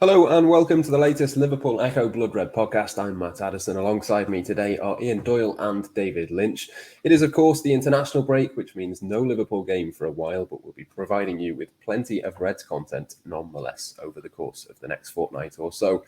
Hello and welcome to the latest Liverpool Echo Blood Red podcast. I'm Matt Addison. Alongside me today are Ian Doyle and David Lynch. It is, of course, the international break, which means no Liverpool game for a while, but we'll be providing you with plenty of Reds content nonetheless over the course of the next fortnight or so.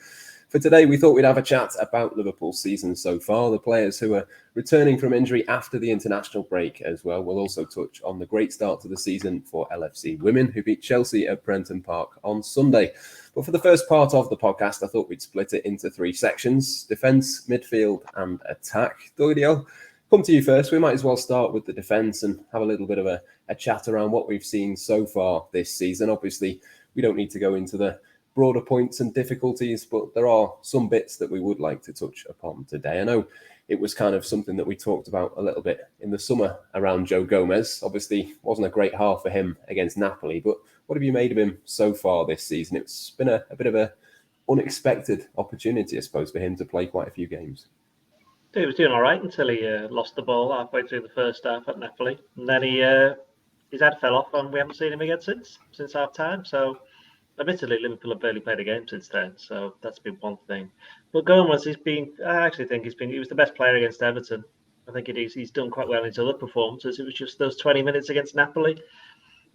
For today, we thought we'd have a chat about Liverpool's season so far, the players who are returning from injury after the international break as well. We'll also touch on the great start to the season for LFC Women, who beat Chelsea at Prenton Park on Sunday. But for the first part of the podcast, I thought we'd split it into three sections: defence, midfield and attack. Doyle, come to you first. We might as well start with the defence and have a little bit of a chat around what we've seen so far this season. Obviously, we don't need to go into the broader points and difficulties, but there are some bits that we would like to touch upon today. I know it was kind of something that we talked about a little bit in the summer around Joe Gomez. Obviously, wasn't a great half for him against Napoli, but what have you made of him so far this season? It's been a bit of an unexpected opportunity, I suppose, for him to play quite a few games. He was doing all right until he lost the ball halfway through the first half at Napoli, and then his head fell off, and we haven't seen him again since half time. So, admittedly, Liverpool have barely played a game since then, so that's been one thing. But Gomez, I actually think he was the best player against Everton. I think he's done quite well in his other performances. It was just those 20 minutes against Napoli,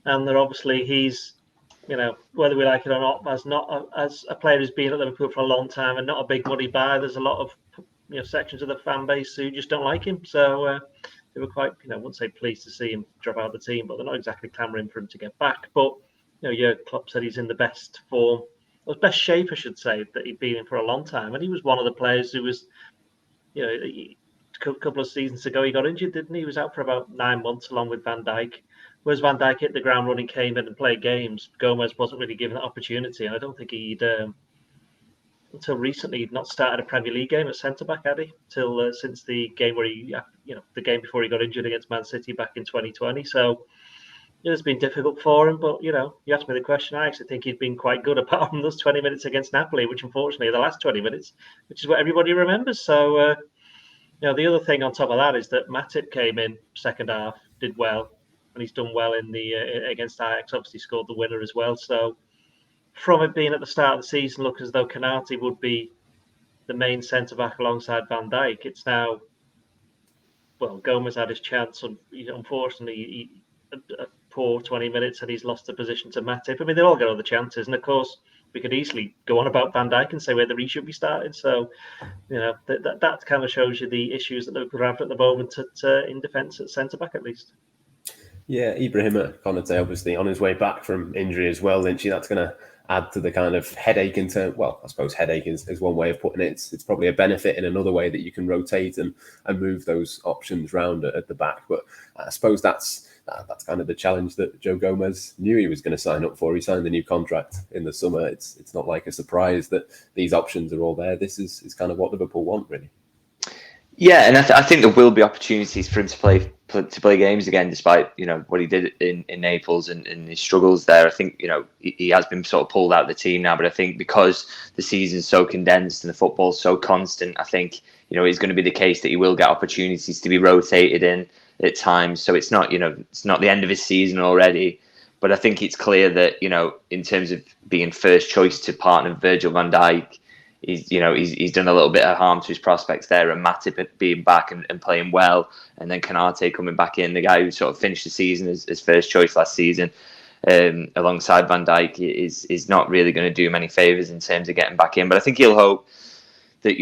and that obviously he's, whether we like it or not, as a player who's been at Liverpool for a long time and not a big money buy, there's a lot of sections of the fan base who just don't like him. So they were quite, I wouldn't say pleased to see him drop out of the team, but they're not exactly clamouring for him to get back. But Jurgen Klopp said he's in the best form, or best shape, I should say, that he'd been in for a long time. And he was one of the players who was, a couple of seasons ago, he got injured, didn't he? He was out for about 9 months along with Van Dijk. Whereas Van Dijk hit the ground running, came in and played games, Gomez wasn't really given that opportunity. And I don't think he'd, until recently, he'd not started a Premier League game at centre-back, had he? Till since the game where the game before he got injured against Man City back in 2020. So, it's been difficult for him, but, you asked me the question, I actually think he'd been quite good apart from those 20 minutes against Napoli, which unfortunately are the last 20 minutes, which is what everybody remembers. So, the other thing on top of that is that Matip came in second half, did well, and he's done well in the against Ajax, obviously scored the winner as well. So, from it being at the start of the season, look as though Konate would be the main centre-back alongside Van Dijk, it's now, Gomez had his chance, and unfortunately, a poor 20 minutes and he's lost the position to Matip. I mean, they all get other chances, and of course, we could easily go on about Van Dijk and say whether he should be starting. So, that kind of shows you the issues that Liverpool have at the moment in defence at centre-back, at least. Yeah, Ibrahima Konate obviously on his way back from injury as well, Lynchy. That's going to add to the kind of headache in terms. Well, I suppose headache is one way of putting it. It's probably a benefit in another way that you can rotate and move those options round at the back. But I suppose that's kind of the challenge that Joe Gomez knew he was going to sign up for. He signed the new contract in the summer. It's not like a surprise that these options are all there. This is kind of what Liverpool want, really. Yeah, and I think there will be opportunities for him to play games again, despite what he did in Naples and his struggles there. I think he has been sort of pulled out of the team now, but I think because the season's so condensed and the football's so constant, I think it's going to be the case that he will get opportunities to be rotated in at times. So it's not the end of his season already, but I think it's clear that in terms of being first choice to partner Virgil van Dijk, he's done a little bit of harm to his prospects there, and Matip being back and playing well, and then Konate coming back in, the guy who sort of finished the season as first choice last season, alongside Van Dijk, is not really going to do him any favours in terms of getting back in. But I think he'll hope that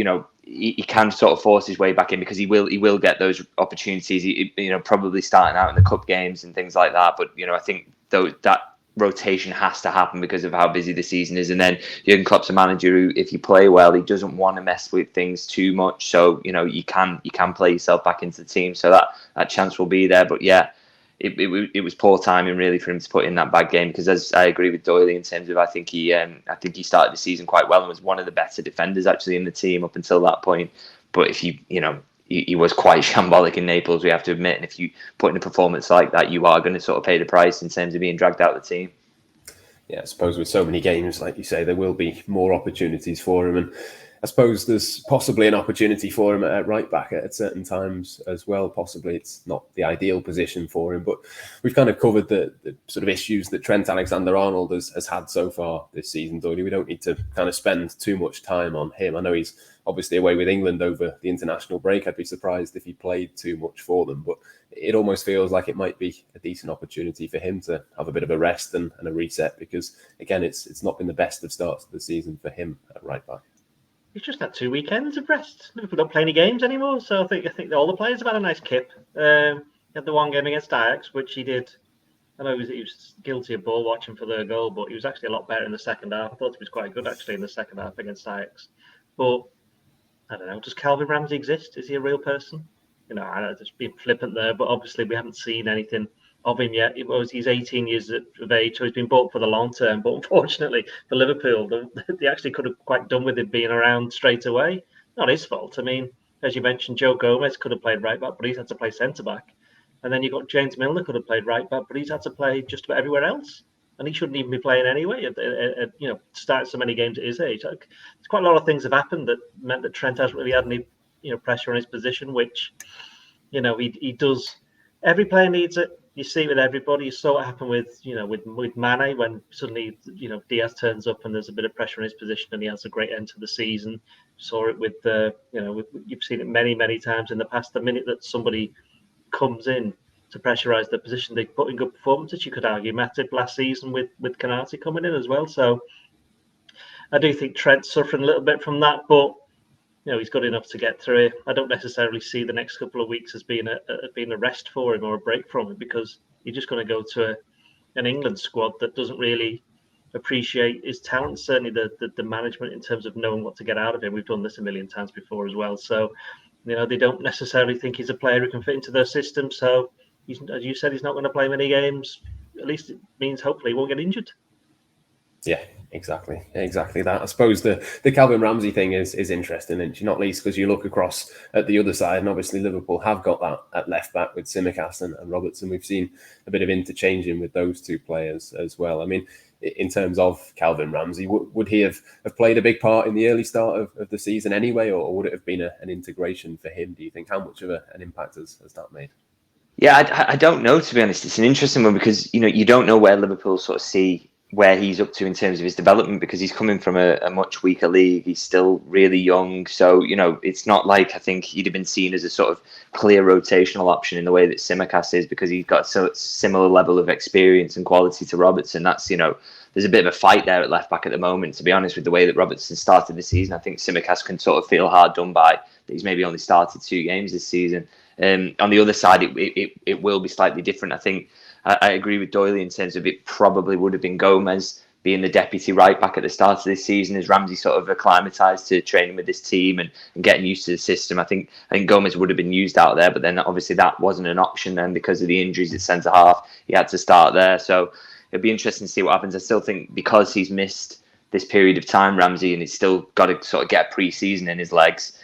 he can sort of force his way back in, because he will get those opportunities. Probably starting out in the cup games and things like that. But I think that rotation has to happen because of how busy the season is. And then Jurgen Klopp's a manager who, if you play well, he doesn't want to mess with things too much. So you can play yourself back into the team. So that chance will be there. But yeah, it was poor timing really for him to put in that bad game, because as I agree with Doyle in terms of I think he started the season quite well and was one of the better defenders actually in the team up until that point. But if he was quite shambolic in Naples, we have to admit. And if you put in a performance like that, you are going to sort of pay the price in terms of being dragged out of the team. Yeah, I suppose with so many games, like you say, there will be more opportunities for him. And I suppose there's possibly an opportunity for him at right back at certain times as well. Possibly it's not the ideal position for him, but we've kind of covered the sort of issues that Trent Alexander-Arnold has had so far this season, Doyle. We don't need to kind of spend too much time on him. I know he's obviously away with England over the international break. I'd be surprised if he played too much for them, but it almost feels like it might be a decent opportunity for him to have a bit of a rest and a reset, because again, it's not been the best of starts to the season for him at right back. He's just had 2 weekends of rest. Liverpool don't play any games anymore, so I think all the players have had a nice kip. He had the one game against Ajax, which he did. I know he was guilty of ball watching for their goal, but he was actually a lot better in the second half. I thought he was quite good actually in the second half against Ajax. But I don't know. Does Calvin Ramsey exist? Is he a real person? You know, I know just being flippant there, but obviously we haven't seen anything of him yet. He's 18 years of age, so he's been bought for the long term. But unfortunately for Liverpool, they actually could have quite done with him being around straight away. Not his fault. I mean, as you mentioned, Joe Gomez could have played right back, but he's had to play centre back. And then you've got James Milner could have played right back, but he's had to play just about everywhere else. And he shouldn't even be playing anyway. Starting so many games at his age. There's quite a lot of things have happened that meant that Trent hasn't really had any, pressure on his position, which, he does. Every player needs it. You see it with everybody. You saw what happened with Mane when suddenly, Diaz turns up and there's a bit of pressure on his position and he has a great end to the season. Saw it with you've seen it many, many times in the past. The minute that somebody comes in to pressurise the position, they put in good performances. You could argue Matip last season with Canati coming in as well. So I do think Trent's suffering a little bit from that, but he's good enough to get through it. I don't necessarily see the next couple of weeks as being a rest for him or a break from him, because you're just going to go to an England squad that doesn't really appreciate his talent. Certainly the management in terms of knowing what to get out of him. We've done this a million times before as well. So they don't necessarily think he's a player who can fit into their system. So as you said, he's not going to play many games. At least it means hopefully he won't get injured. Yeah, exactly that. I suppose the Calvin Ramsey thing is interesting, and not least because you look across at the other side, and obviously Liverpool have got that at left back with Tsimikas and Robertson. We've seen a bit of interchanging with those two players as well. I mean, in terms of Calvin Ramsey, would he have played a big part in the early start of the season anyway, or would it have been an integration for him, do you think? How much of an impact has that made? Yeah, I don't know, to be honest. It's an interesting one because, you don't know where Liverpool sort of see where he's up to in terms of his development, because he's coming from a much weaker league. He's still really young. So, it's not like I think he'd have been seen as a sort of clear rotational option in the way that Tsimikas is, because he's got a similar level of experience and quality to Robertson. That's, there's a bit of a fight there at left back at the moment, to be honest, with the way that Robertson started the season. I think Tsimikas can sort of feel hard done by that he's maybe only started 2 games this season. On the other side, it will be slightly different. I think I agree with Doyle in terms of it probably would have been Gomez being the deputy right back at the start of this season as Ramsey sort of acclimatised to training with this team and getting used to the system. I think Gomez would have been used out there, but then obviously that wasn't an option then because of the injuries at centre half. He had to start there. So it'd be interesting to see what happens. I still think because he's missed this period of time, Ramsey, and he's still got to sort of get a pre-season in his legs,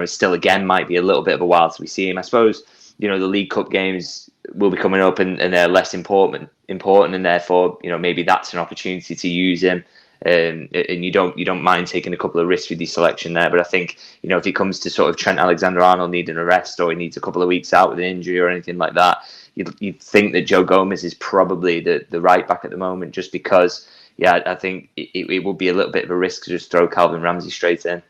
still again might be a little bit of a while till we see him. I suppose, the League Cup games will be coming up and they're less important, and therefore, maybe that's an opportunity to use him. And you don't mind taking a couple of risks with your selection there. But I think, if it comes to sort of Trent Alexander-Arnold needing a rest, or he needs a couple of weeks out with an injury or anything like that, you'd think that Joe Gomez is probably the right back at the moment, just because, I think it would be a little bit of a risk to just throw Calvin Ramsey straight in.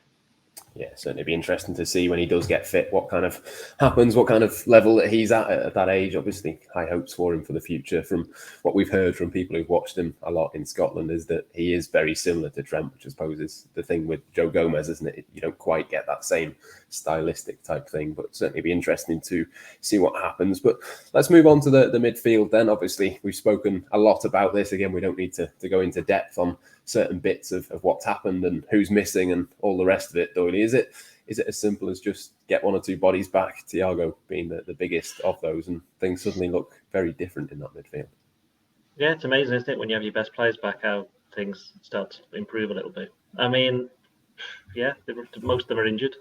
Yeah, certainly be interesting to see when he does get fit what kind of happens, what kind of level that he's at that age. Obviously, high hopes for him for the future. From what we've heard from people who've watched him a lot in Scotland is that he is very similar to Trent, which I suppose is the thing with Joe Gomez, isn't it? You don't quite get that same stylistic type thing, but certainly be interesting to see what happens. But let's move on to the midfield then. Obviously, we've spoken a lot about this. Again, we don't need to go into depth on certain bits of what's happened and who's missing and all the rest of it, Doyle. Is it as simple as just get 1 or 2 bodies back, Thiago being the biggest of those, and things suddenly look very different in that midfield? Yeah, it's amazing, isn't it, when you have your best players back, how things start to improve a little bit. I mean, yeah, most of them are injured.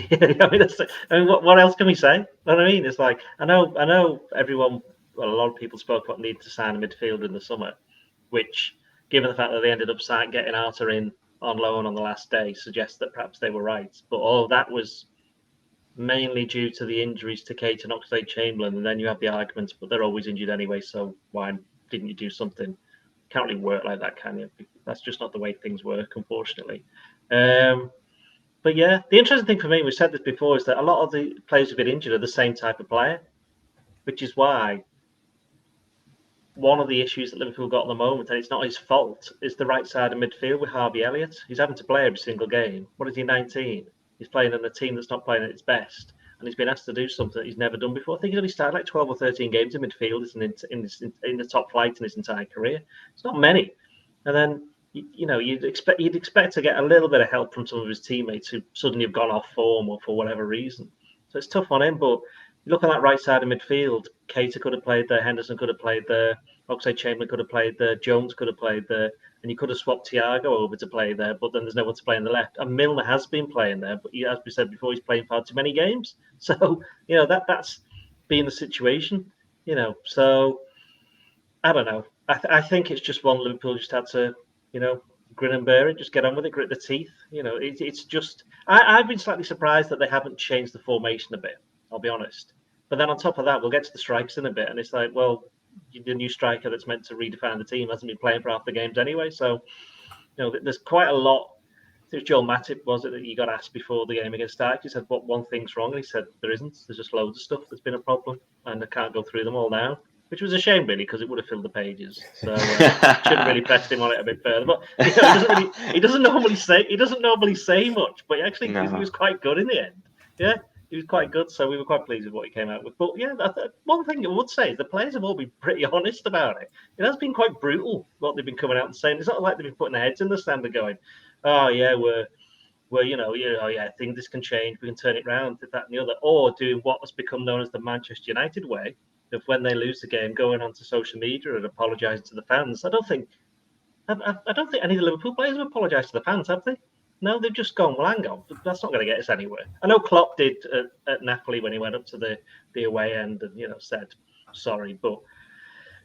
What else can we say? You know what I mean? It's like, I know everyone, well, a lot of people spoke about needing to sign a midfielder in the summer, which, given the fact that they ended up getting Arthur in on loan on the last day suggests that perhaps they were right. But all of that was mainly due to the injuries to Keita and Oxlade-Chamberlain. And then you have the arguments, but they're always injured anyway, so why didn't you do something? Can't really work like that, can you? That's just not the way things work, unfortunately. But yeah, the interesting thing for me, we've said this before, is that a lot of the players who've been injured are the same type of player, which is why one of the issues that Liverpool got at the moment, and it's not his fault, is the right side of midfield with Harvey Elliott. He's having to play every single game. What is he, 19? He's playing in a team that's not playing at its best, and he's been asked to do something that he's never done before. I think he's only started like 12 or 13 games in midfield in the top flight in his entire career. It's not many. And then, you'd expect to get a little bit of help from some of his teammates who suddenly have gone off form or for whatever reason. So it's tough on him, but you look at that right side of midfield, Keita could have played there, Henderson could have played there, Oxlade-Chamberlain could have played there, Jones could have played there, and you could have swapped Thiago over to play there, but then there's no one to play on the left. And Milner has been playing there, but as we said before, he's playing far too many games. So, that's been the situation, So, I don't know. I think it's just one Liverpool just had to, grin and bear it, just get on with it, grit the teeth. It's just... I've been slightly surprised that they haven't changed the formation a bit, I'll be honest. But then on top of that, we'll get to the strikers in a bit, and it's like, well, the new striker that's meant to redefine the team hasn't been playing for half the games anyway. So, there's quite a lot. There's Joel Matip, was it, that you got asked before the game against Ajax? He said, what one thing's wrong? And he said, there isn't. There's just loads of stuff that's been a problem, and I can't go through them all now, which was a shame, really, because it would have filled the pages. So should have really pressed him on it a bit further. But he doesn't normally say much, but he was quite good in the end. Yeah. He was quite good, so we were quite pleased with what he came out with. But yeah, one thing I would say is the players have all been pretty honest about it. It has been quite brutal what they've been coming out and saying. It's not like they've been putting their heads in the sand and going, "Oh yeah, I think this can change. We can turn it round, that and the other," or doing what has become known as the Manchester United way of when they lose the game, going onto social media and apologising to the fans. I don't think any of the Liverpool players have apologised to the fans, have they? No, they've just gone, well, hang on, that's not going to get us anywhere. I know Klopp did at Napoli when he went up to the away end and, said sorry. But,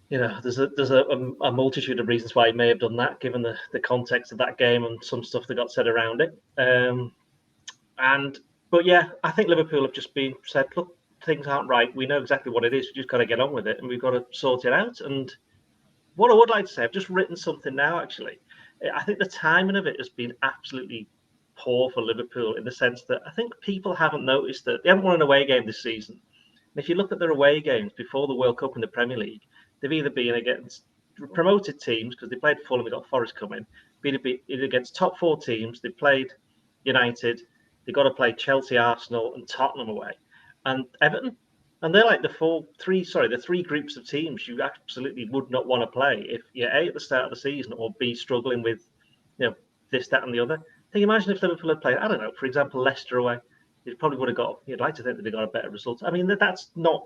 there's a multitude of reasons why he may have done that, given the context of that game and some stuff that got said around it. But, yeah, I think Liverpool have just been said, look, things aren't right. We know exactly what it is. We just got to get on with it and we've got to sort it out. And what I would like to say, I've just written something now, actually. I think the timing of it has been absolutely poor for Liverpool in the sense that I think people haven't noticed that they haven't won an away game this season. And if you look at their away games before the World Cup in the Premier League, they've either been against promoted teams, because they played Fulham, they got Forest coming, been against top four teams, they played United, they've got to play Chelsea, Arsenal and Tottenham away, and Everton. And they're like the three groups of teams you absolutely would not want to play if you're A, at the start of the season, or B, struggling with, this, that, and the other. Can you imagine if Liverpool had played, I don't know, for example, Leicester away? It probably would have got, you'd like to think that they got a better result. I mean, that's not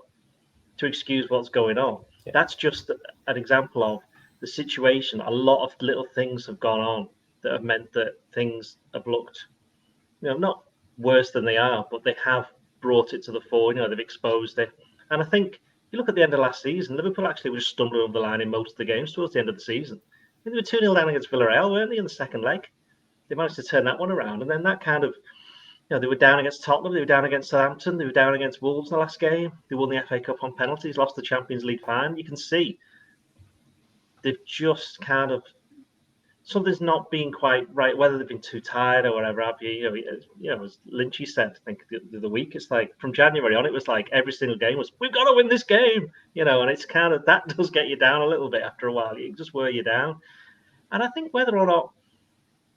to excuse what's going on. Yeah. That's just an example of the situation. A lot of little things have gone on that have meant that things have looked, not worse than they are, but they have brought it to the fore. They've exposed it. And I think if you look at the end of last season, Liverpool actually was stumbling over the line in most of the games towards the end of the season. They were 2-0 down against Villarreal, weren't they, in the second leg? They managed to turn that one around. And then that kind of, they were down against Tottenham, they were down against Southampton, they were down against Wolves in the last game. They won the FA Cup on penalties, lost the Champions League final. You can see they've just kind of, something's not been quite right, whether they've been too tired or whatever have you. As Lynch said, I think the other week, it's like from January on, it was like every single game was, we've got to win this game, and it's kind of, that does get you down a little bit after a while. It just wear you down. And I think whether or not,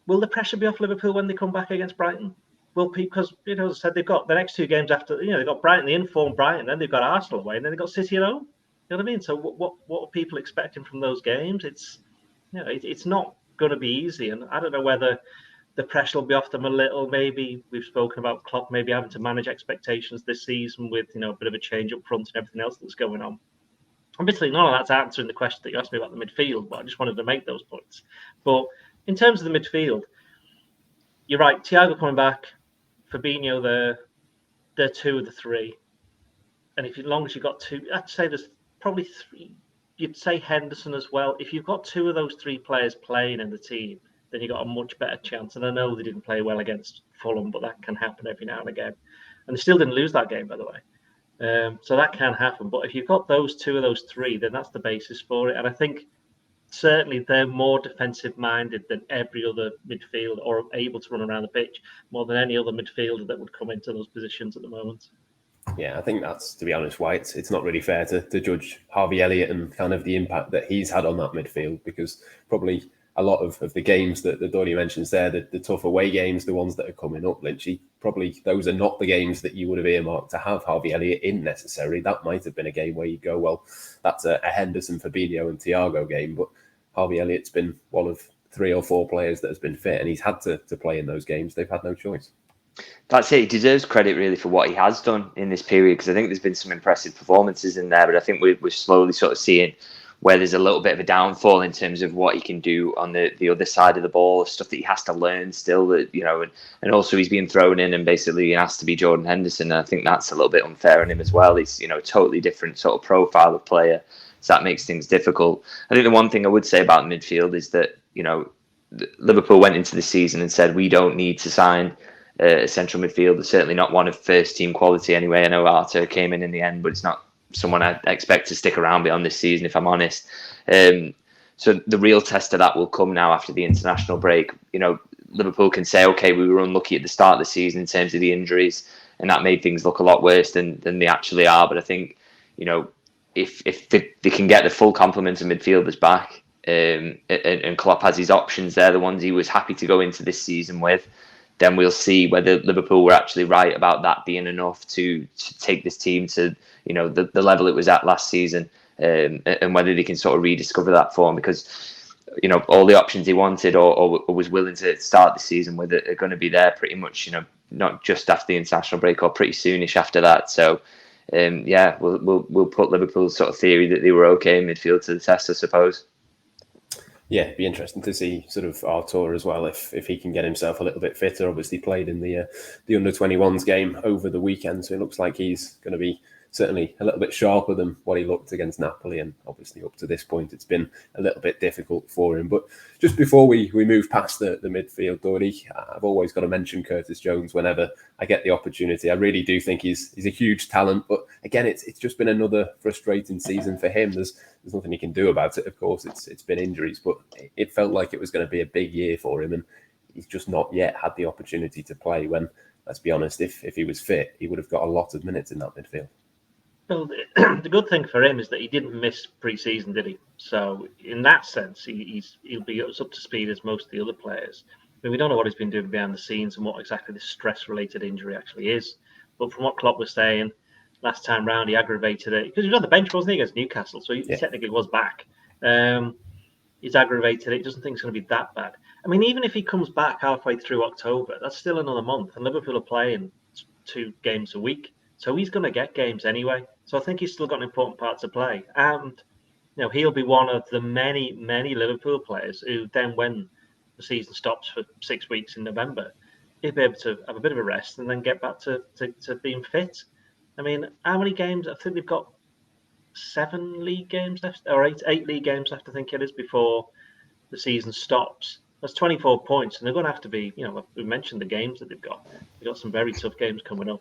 will the pressure be off Liverpool when they come back against Brighton? Will people, because, as I said, they've got the next two games after, they've got Brighton, the informed Brighton, then they've got Arsenal away, and then they've got City at home. You know what I mean? So what are people expecting from those games? It's, it's not going to be easy, and I don't know whether the pressure will be off them a little. Maybe we've spoken about Klopp maybe having to manage expectations this season with a bit of a change up front and everything else that's going on. Obviously, none of that's answering the question that you asked me about the midfield, but I just wanted to make those points. But in terms of the midfield, you're right. Thiago coming back, Fabinho there, they're two of the three, and as long as you've got two, I'd say there's probably three. You'd say Henderson as well. If you've got two of those three players playing in the team, then you got a much better chance. And I know they didn't play well against Fulham, but that can happen every now and again. And they still didn't lose that game, by the way. So that can happen. But if you've got those two of those three, then that's the basis for it. And I think certainly they're more defensive-minded than every other midfield, or able to run around the pitch more than any other midfielder that would come into those positions at the moment. Yeah, I think that's, to be honest, why it's not really fair to judge Harvey Elliott and kind of the impact that he's had on that midfield, because probably a lot of the games that Doyle mentions there, the tough away games, the ones that are coming up, Lynchy, probably those are not the games that you would have earmarked to have Harvey Elliott in necessarily. That might have been a game where you go, well, that's a Henderson, Fabinho and Thiago game, but Harvey Elliott's been one of 3 or 4 players that has been fit, and he's had to play in those games. They've had no choice. That's it. He deserves credit really for what he has done in this period, because I think there's been some impressive performances in there, but I think we're slowly sort of seeing where there's a little bit of a downfall in terms of what he can do on the other side of the ball, stuff that he has to learn still, that, you know, and also he's being thrown in and basically asked to be Jordan Henderson. And I think that's a little bit unfair on him as well. He's, you know, a totally different sort of profile of player, so that makes things difficult. I think the one thing I would say about midfield is that, you know, Liverpool went into the season and said we don't need to sign a central midfielder, certainly not one of first team quality anyway. I know Arthur came in the end, but it's not someone I expect to stick around beyond this season, if I'm honest. So the real test of that will come now after the international break. You know, Liverpool can say, okay, we were unlucky at the start of the season in terms of the injuries, and that made things look a lot worse than they actually are. But I think, you know, if they can get the full complement of midfielders back, and Klopp has his options there, the ones he was happy to go into this season with, then we'll see whether Liverpool were actually right about that being enough to take this team to, you know, the level it was at last season, and whether they can sort of rediscover that form, because, you know, all the options he wanted or was willing to start the season with are going to be there pretty much, you know, not just after the international break or pretty soonish after that. So yeah, we'll put Liverpool's sort of theory that they were okay in midfield to the test, I suppose. Yeah, it'd be interesting to see sort of Artur as well, if he can get himself a little bit fitter. Obviously played in the under-21s game over the weekend, so it looks like he's going to be certainly a little bit sharper than what he looked against Napoli, and obviously up to this point it's been a little bit difficult for him. But just before we move past the midfield, Dory, I've always got to mention Curtis Jones whenever I get the opportunity. I really do think he's a huge talent, but again, it's just been another frustrating season for him. There's nothing he can do about it, of course. It's been injuries, but it felt like it was going to be a big year for him, and he's just not yet had the opportunity to play when, let's be honest, if he was fit, he would have got a lot of minutes in that midfield. Well, the good thing for him is that he didn't miss pre-season, did he? So in that sense, he'll be up to speed as most of the other players. I mean, we don't know what he's been doing behind the scenes and what exactly this stress-related injury actually is. But from what Klopp was saying last time round, he aggravated it because he was on the bench, wasn't he, against Newcastle? So he technically was back. He's aggravated it. He doesn't think it's going to be that bad. I mean, even if he comes back halfway through October, that's still another month, and Liverpool are playing 2 games a week. So he's going to get games anyway. So I think he's still got an important part to play. And, you know, he'll be one of the many, many Liverpool players who then, when the season stops for 6 weeks in November, he'll be able to have a bit of a rest and then get back to being fit. I mean, how many games? I think they've got 7 league games left, or 8 league games left, I think it is, before the season stops. That's 24 points. And they're going to have to be, you know, we mentioned the games that they've got. They've got some very tough games coming up.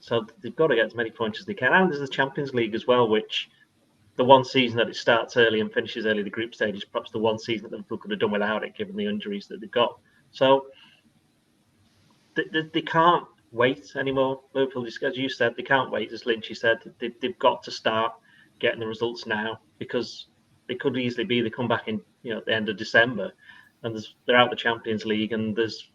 So they've got to get as many points as they can. And there's the Champions League as well, which the one season that it starts early and finishes early, the group stage, is perhaps the one season that Liverpool could have done without it, given the injuries that they've got. So they can't wait anymore. Liverpool, as you said, they can't wait. As Lynch said, they've got to start getting the results now, because it could easily be they come back in, you know, at the end of December and they're out of the Champions League and there's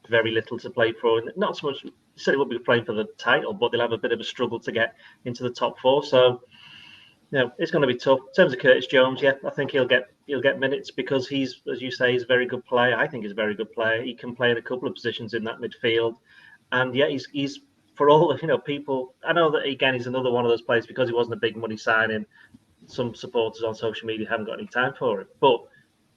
very little to play for. And not so much, certainly won't be playing for the title, but they'll have a bit of a struggle to get into the top 4. So, you know, it's going to be tough. In terms of Curtis Jones, yeah, I think he'll get minutes because he's, as you say, he's a very good player. I think he's a very good player. He can play in a couple of positions in that midfield, and yeah, he's for all the, you know, people. I know that again, he's another one of those players because he wasn't a big money signing. Some supporters on social media haven't got any time for it, but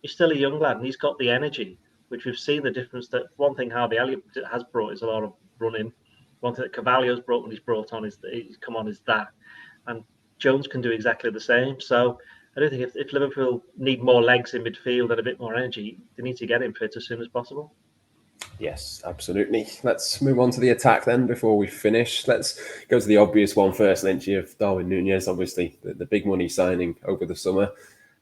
he's still a young lad and he's got the energy, which we've seen the difference. That one thing Harvey Elliot has brought is a lot of running. One thing that Cavalio's brought when he's brought on is that he's come on is that, and Jones can do exactly the same. So I do think if Liverpool need more legs in midfield and a bit more energy, they need to get him fit as soon as possible. Yes, absolutely. Let's move on to the attack then before we finish. Let's go to the obvious one first, Lynch. You have Darwin Nunez, obviously, the big money signing over the summer.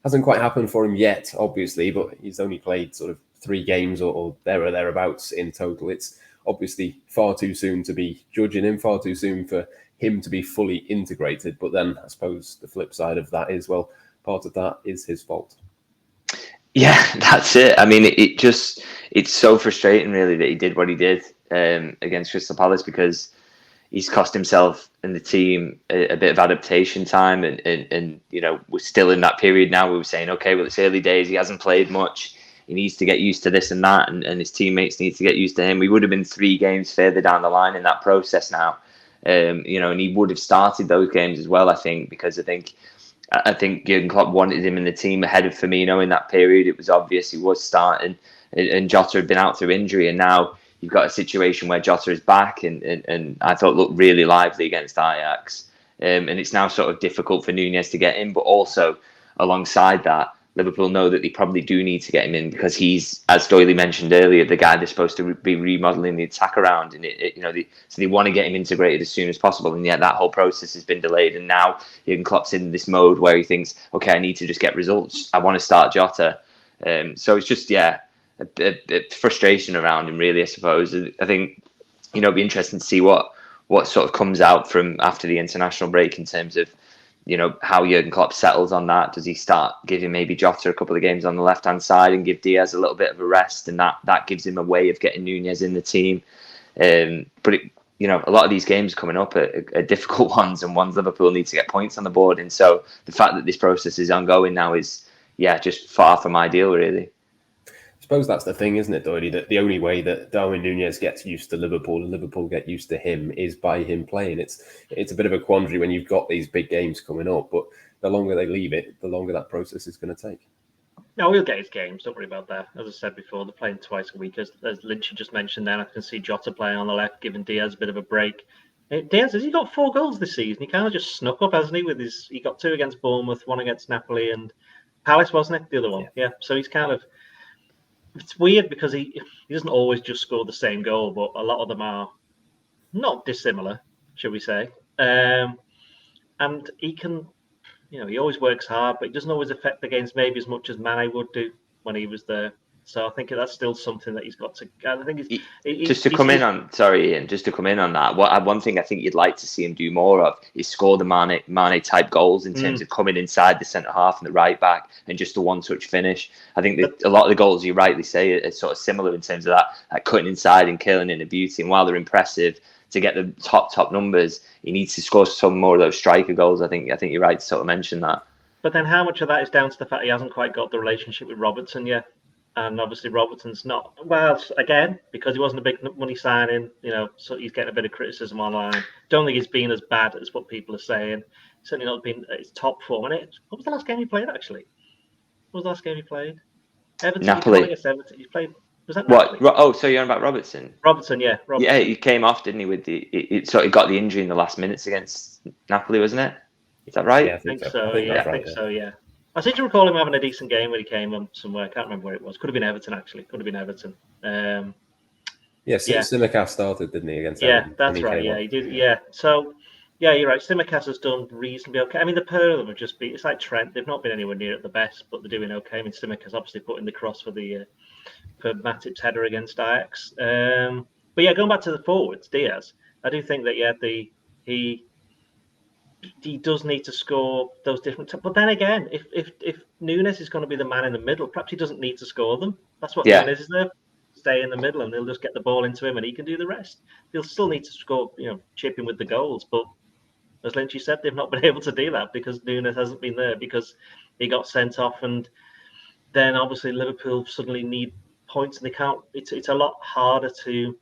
Hasn't quite happened for him yet, obviously, but he's only played sort of 3 games or there or thereabouts in total. It's obviously far too soon to be judging him, far too soon for him to be fully integrated. But then I suppose the flip side of that is, well, part of that is his fault. Yeah, that's it. I mean, it's so frustrating, really, that he did what he did against Crystal Palace, because he's cost himself and the team a bit of adaptation time. And you know, we're still in that period now where we're saying, okay, well, it's early days. He hasn't played much. He needs to get used to this and that. And his teammates need to get used to him. We would have been 3 games further down the line in that process now. You know, and he would have started those games as well, I think, because I think Jurgen Klopp wanted him in the team ahead of Firmino in that period. It was obvious he was starting, and Jota had been out through injury, and now you've got a situation where Jota is back, and I thought looked really lively against Ajax, and it's now sort of difficult for Nunez to get in, but also alongside that, Liverpool know that they probably do need to get him in, because he's, as Doyle mentioned earlier, the guy they're supposed to be remodeling the attack around, and so they want to get him integrated as soon as possible, and yet that whole process has been delayed, and now Jurgen Klopp's in this mode where he thinks, okay, I need to just get results. I want to start Jota, so it's just a frustration around him, really. I suppose. I think it'd be interesting to see what sort of comes out from after the international break in terms of, how Jurgen Klopp settles on that. Does he start giving maybe Jota a couple of games on the left-hand side and give Diaz a little bit of a rest, and that gives him a way of getting Nunez in the team? But a lot of these games coming up are difficult ones, and ones Liverpool need to get points on the board. And so the fact that this process is ongoing now is, just far from ideal, really. I suppose that's the thing, isn't it, Doyle? That the only way that Darwin Nunez gets used to Liverpool and Liverpool get used to him is by him playing. It's a bit of a quandary when you've got these big games coming up, but the longer they leave it, the longer that process is going to take. No, we'll get his games. Don't worry about that. As I said before, they're playing twice a week. As Lynch just mentioned, then I can see Jota playing on the left, giving Diaz a bit of a break. Diaz, has he got 4 goals this season? He kind of just snuck up, hasn't he? He got 2 against Bournemouth, 1 against Napoli, and Palace, wasn't it? The other one, yeah. So he's kind of. It's weird because he doesn't always just score the same goal, but a lot of them are not dissimilar, should we say? And he can, he always works hard, but he doesn't always affect the games maybe as much as Mane would do when he was there. So I think that's still something that he's got to. I think just to come in on that. One thing I think you'd like to see him do more of is score the Mane type goals in terms of coming inside the centre half and the right back and just a one-touch finish. I think that a lot of the goals, you rightly say, are sort of similar in terms of that cutting inside and killing in a beauty. And while they're impressive, to get the top numbers, he needs to score some more of those striker goals. I think you're right to sort of mention that. But then how much of that is down to the fact he hasn't quite got the relationship with Robertson yet? And obviously Robertson's not, well, again, because he wasn't a big money signing, so he's getting a bit of criticism online. Don't think he's been as bad as what people are saying. Certainly not been at his top form. What was the last game he played, actually? What was the last game he played? Everton. Napoli. Everton. He played, was that Napoli? What? Oh, so you're on about Robertson? Robertson, yeah. Yeah, he came off, didn't he, with he sort of got the injury in the last minutes against Napoli, wasn't it? Is that right? Yeah, I think so. Yeah. I seem to recall him having a decent game when he came on somewhere. I can't remember where it was. Could have been Everton, actually. Tsimikas started, didn't he, against Everton? Everton? That's right. Yeah, he did. Yeah. So, yeah, you're right. Tsimikas has done reasonably okay. I mean, the pair of them have just been. It's like Trent. They've not been anywhere near at the best, but they're doing okay. I mean, Tsimikas obviously put in the cross for Matip's header against Ajax. But yeah, going back to the forwards, Diaz. I do think that he does need to score those different. But then again, if Nunez is going to be the man in the middle, perhaps he doesn't need to score them. That's what Nunez is there. Stay in the middle, and they'll just get the ball into him, and he can do the rest. They'll still need to score, chip him with the goals. But as Lynch said, they've not been able to do that because Nunez hasn't been there because he got sent off, and then obviously Liverpool suddenly need points, and they can't. It's a lot harder to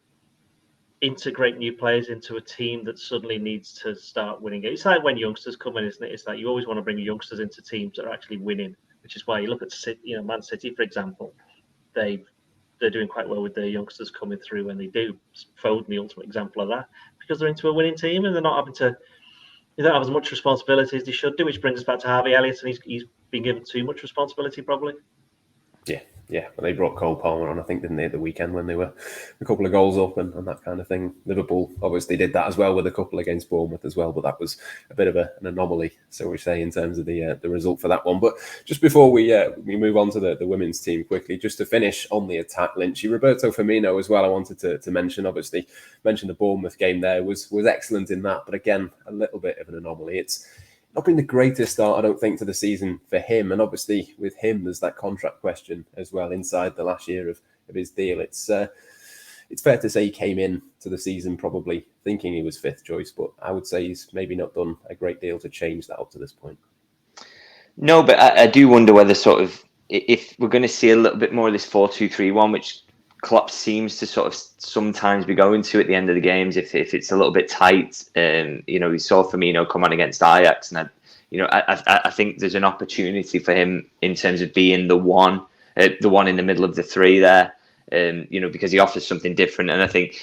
integrate new players into a team that suddenly needs to start winning it. It's like when youngsters come in, isn't it? It's like you always want to bring youngsters into teams that are actually winning, which is why you look at City, Man City, for example. They're doing quite well with their youngsters coming through when they do. Foden, the ultimate example of that, because they're into a winning team and they don't have as much responsibility as they should do, which brings us back to Harvey Elliot, and he's been given too much responsibility, probably. Yeah. Well, they brought Cole Palmer on, I think, didn't they, at the weekend when they were a couple of goals up and that kind of thing. Liverpool obviously did that as well with a couple against Bournemouth as well, but that was a bit of an anomaly, so we say, in terms of the result for that one. But just before we move on to the women's team quickly, just to finish on the attack, Lynchy, Roberto Firmino as well, I wanted to mention, obviously, the Bournemouth game there was excellent in that, but again, a little bit of an anomaly. It's not been the greatest start, I don't think, to the season for him. And obviously with him, there's that contract question as well inside the last year of his deal. It's fair to say he came in to the season probably thinking he was fifth choice, but I would say he's maybe not done a great deal to change that up to this point. No, but I do wonder whether sort of, if we're going to see a little bit more of this 4-2-3-1, which Klopp seems to sort of sometimes be going to at the end of the games if it's a little bit tight. We saw Firmino come on against Ajax, and I think there's an opportunity for him in terms of being the one in the middle of the three there. Because he offers something different, and I think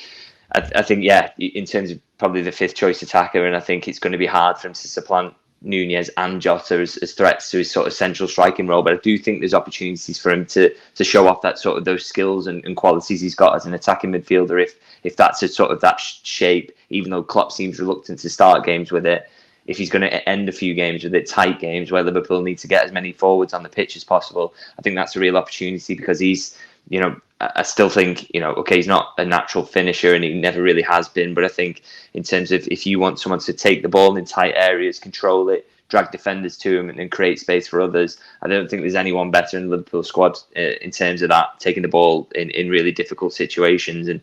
in terms of probably the fifth choice attacker, and I think it's going to be hard for him to supplant Nunez and Jota as threats to his sort of central striking role, but I do think there's opportunities for him to show off that sort of those skills and qualities he's got as an attacking midfielder if that's a sort of that shape, even though Klopp seems reluctant to start games with it. If he's going to end a few games with it, tight games where Liverpool need to get as many forwards on the pitch as possible, I think that's a real opportunity, because he's, I still think, okay, he's not a natural finisher and he never really has been. But I think in terms of if you want someone to take the ball in tight areas, control it, drag defenders to him and create space for others, I don't think there's anyone better in the Liverpool squad in terms of that, taking the ball in really difficult situations and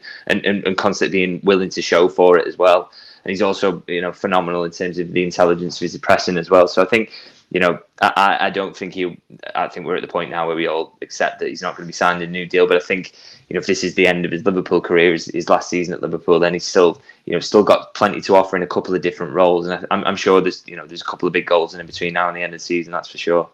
constantly being willing to show for it as well. And he's also, phenomenal in terms of the intelligence of his pressing as well. So I think, I don't think I think we're at the point now where we all accept that he's not going to be signed a new deal. But I think, if this is the end of his Liverpool career, his last season at Liverpool, then he's still got plenty to offer in a couple of different roles. And I'm sure there's a couple of big goals in between now and the end of the season, that's for sure.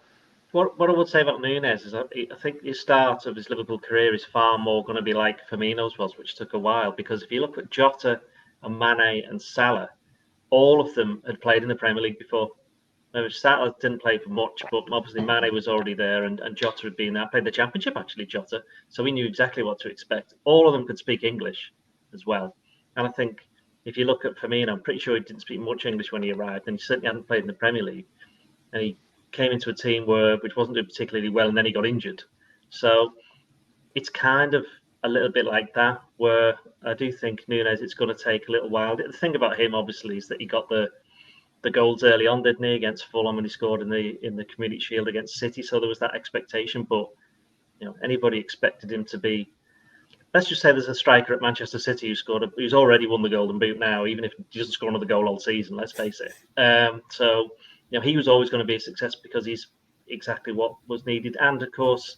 What I would say about Nunez is I think his start of his Liverpool career is far more going to be like Firmino's was, which took a while. Because if you look at Jota and Mane and Salah, all of them had played in the Premier League before. Salah didn't play for much, but obviously Mane was already there, and Jota had been there. Played the Championship, actually, Jota. So we knew exactly what to expect. All of them could speak English as well. And I think if you look at Firmino, I'm pretty sure he didn't speak much English when he arrived, and he certainly hadn't played in the Premier League. And he came into a team which wasn't doing particularly well, and then he got injured. So it's kind of a little bit like that, where I do think Nunez, it's going to take a little while. The thing about him, obviously, is that he got the goals early on, didn't he, against Fulham, and he scored in the Community Shield against City. So there was that expectation, but anybody expected him to be. Let's just say there's a striker at Manchester City who's already won the Golden Boot now, even if he doesn't score another goal all season. Let's face it. So he was always going to be a success because he's exactly what was needed, and of course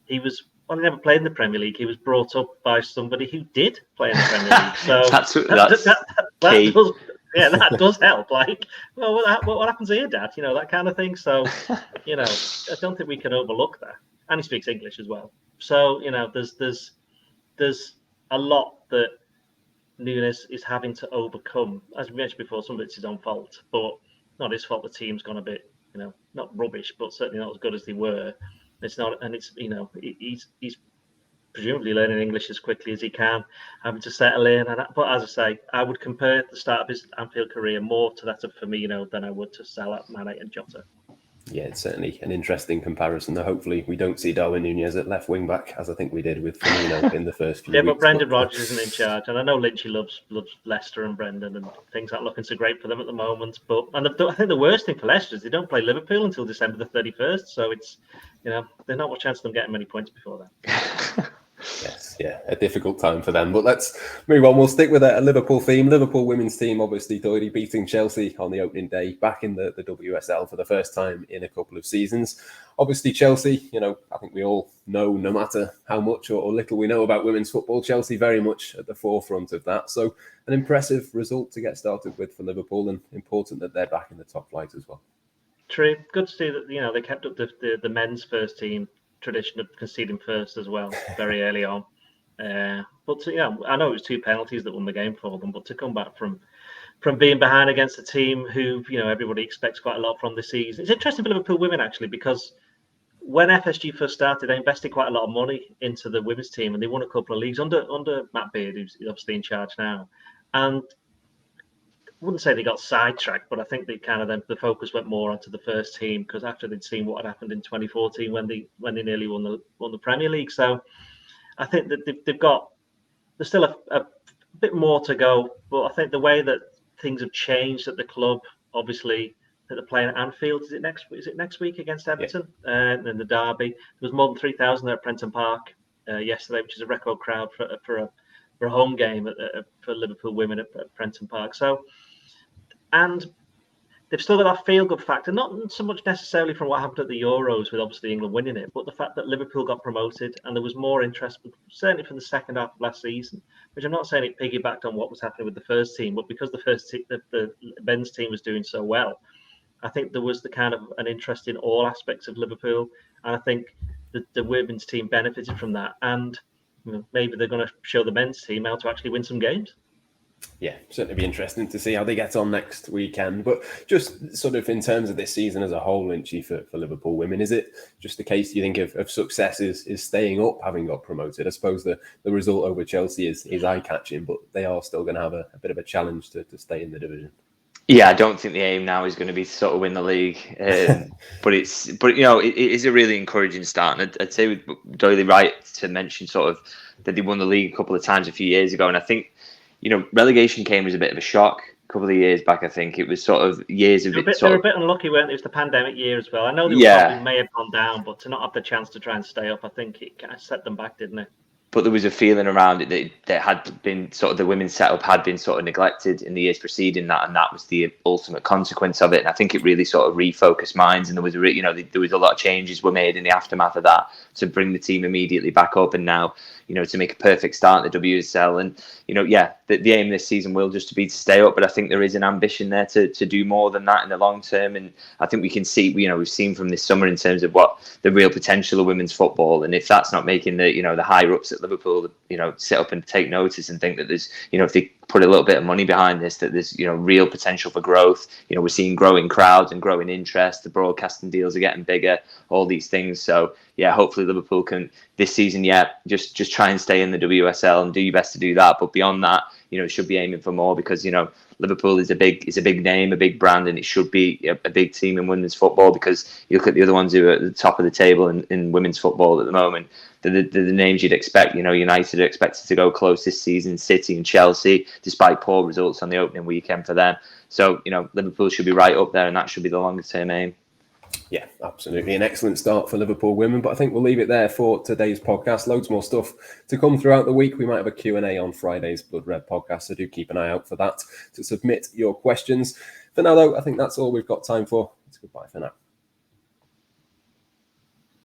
he never played in the Premier League. He was brought up by somebody who did play in the Premier League. So that does help. Like, well, what happens here, Dad? That kind of thing. So, I don't think we can overlook that. And he speaks English as well. So, there's a lot that Nunez is having to overcome. As we mentioned before, some of it's his own fault, but not his fault. The team's gone a bit, not rubbish, but certainly not as good as they were. It's not, and it's he's presumably learning English as quickly as he can, having to settle in. But as I say, I would compare the start of his Anfield career more to that of Firmino than I would to Salah, Mane, and Jota. Yeah, it's certainly an interesting comparison. Though hopefully we don't see Darwin Nunez at left wing back, as I think we did with Firmino in the first few weeks. But Brendan Rodgers isn't in charge, and I know Lynch loves Leicester and Brendan, and things aren't looking so great for them at the moment. But I think the worst thing for Leicester is they don't play Liverpool until December the 31st, so it's there's not much chance of them getting many points before that. Yes, yeah, a difficult time for them. But let's move on. We'll stick with a Liverpool theme. Liverpool women's team, obviously, Doyle beating Chelsea on the opening day, back in the WSL for the first time in a couple of seasons. Obviously, Chelsea, I think we all know, no matter how much or little we know about women's football, Chelsea very much at the forefront of that. So an impressive result to get started with for Liverpool, and important that they're back in the top flight as well. True. Good to see that, they kept up the men's first team tradition of conceding first as well very early on. But I know it was 2 penalties that won the game for them, but to come back from from being behind against a team who, everybody expects quite a lot from this season. It's interesting for Liverpool Women, actually, because when FSG first started, they invested quite a lot of money into the women's team, and they won a couple of leagues under Matt Beard, who's obviously in charge now. And I wouldn't say they got sidetracked, but I think they the focus went more onto the first team, because after they'd seen what had happened in 2014 when they nearly won the Premier League. So I think that there's still a bit more to go, but I think the way that things have changed at the club, obviously, that they're playing at Anfield. Is it next week against Everton? Yeah. And the derby. There was more than 3,000 there at Prenton Park yesterday, which is a record crowd for a home game for Liverpool Women at Prenton Park. So, and they've still got that feel-good factor, not so much necessarily from what happened at the Euros with obviously England winning it, but the fact that Liverpool got promoted and there was more interest, certainly from the second half of last season, which I'm not saying it piggybacked on what was happening with the first team, but because the men's team was doing so well, I think there was an interest in all aspects of Liverpool, and I think the women's team benefited from that, and maybe they're going to show the men's team how to actually win some games. Yeah, certainly be interesting to see how they get on next weekend. But just sort of in terms of this season as a whole, Lynchy, for Liverpool Women, is it just the case, do you think, of success is staying up, having got promoted? I suppose the result over Chelsea is eye-catching, but they are still going to have a bit of a challenge to stay in the division. Yeah, I don't think the aim now is going to be to sort of win the league, but it is a really encouraging start. And I'd say with Doyle right to mention sort of that they won the league a couple of times a few years ago, and I think relegation came as a bit of a shock a couple of years back. I think it was sort of years of it. They were a bit unlucky, weren't they? It was the pandemic year as well. I know they probably may have gone down, but to not have the chance to try and stay up, I think it kind of set them back, didn't it? But there was a feeling around it that had been sort of the women's setup had been sort of neglected in the years preceding that, and that was the ultimate consequence of it. And I think it really sort of refocused minds, and there was there was a lot of changes were made in the aftermath of that to bring the team immediately back up, and now to make a perfect start in the WSL. And the aim this season will just be to stay up, but I think there is an ambition there to do more than that in the long term. And I think we can see we've seen from this summer in terms of what the real potential of women's football, and if that's not making the higher ups at Liverpool sit up and take notice and think that there's if they put a little bit of money behind this, that there's real potential for growth. We're seeing growing crowds and growing interest, the broadcasting deals are getting bigger, all these things. So hopefully Liverpool can this season just try and stay in the WSL and do your best to do that, but beyond that it should be aiming for more, because Liverpool is a big name, a big brand, and it should be a big team in women's football, because you look at the other ones who are at the top of the table in women's football at the moment. The names you'd expect, United are expected to go close this season, City and Chelsea, despite poor results on the opening weekend for them. So, Liverpool should be right up there, and that should be the longer term aim. Yeah, absolutely. An excellent start for Liverpool Women, but I think we'll leave it there for today's podcast. Loads more stuff to come throughout the week. We might have a Q&A on Friday's Blood Red podcast, so do keep an eye out for that to submit your questions. For now, though, I think that's all we've got time for. It's goodbye for now.